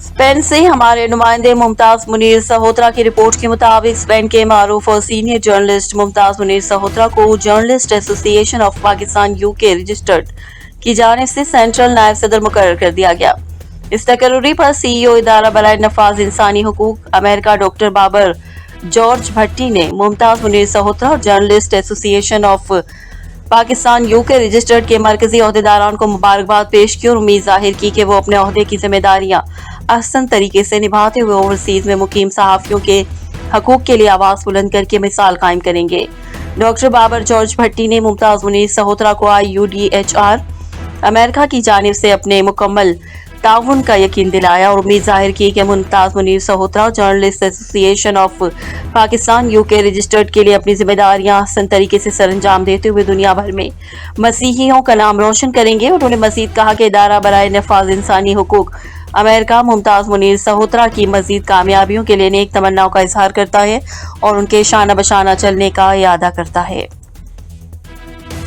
Spain سے ہمارے نمائندے ممتاز منیر سہوترا کی رپورٹ کے مطابق اسپین کے معروف اور سینئر جرنلسٹ ممتاز منیر سہوترا کو جرنلسٹ ایسوسی ایشن آف پاکستان UK رجسٹرڈ کی جانب سے سینٹرل نائب صدر مقرر کر دیا گیا۔ اس تقرری پر CEO ادارہ برائے نفاذ انسانی حقوق امریکہ ڈاکٹر بابر جارج بھٹی نے ممتاز منیر سہوترا اور جرنلسٹ ایسوسی ایشن آف پاکستان UK رجسٹرڈ کے مرکزی عہدیداران کو مبارکباد پیش کی اور امید ظاہر کی کہ وہ اپنے عہدے کی ذمہ داریاں احسن طریقے سے نبھاتے ہوئے اوورسیز میں مقیم صحافیوں کے حقوق کے لیے آواز بلند کر کے مثال قائم کریں گے۔ ڈاکٹر بابر جارج بھٹی نے ممتاز منیر سہوترا کو IUDHR امریکہ کی جانب سے اپنے مکمل تعاون کا یقین دلایا اور امید ظاہر کی کہ ممتاز منیر سہوترا جرنلسٹ ایسوسی ایشن آف پاکستان UK رجسٹرڈ کے لیے اپنی ذمہ داریاں احسن طریقے سے سر انجام دیتے ہوئے دنیا بھر میں مسیحیوں کا نام روشن کریں گے۔ انہوں نے مزید کہا کہ ادارہ برائے نفاذ انسانی حقوق امریکہ ممتاز منیر سہوترا کی مزید کامیابیوں کے لیے نیک تمناؤں کا اظہار کرتا ہے اور ان کے شانہ بشانہ چلنے کا اعادہ کرتا ہے۔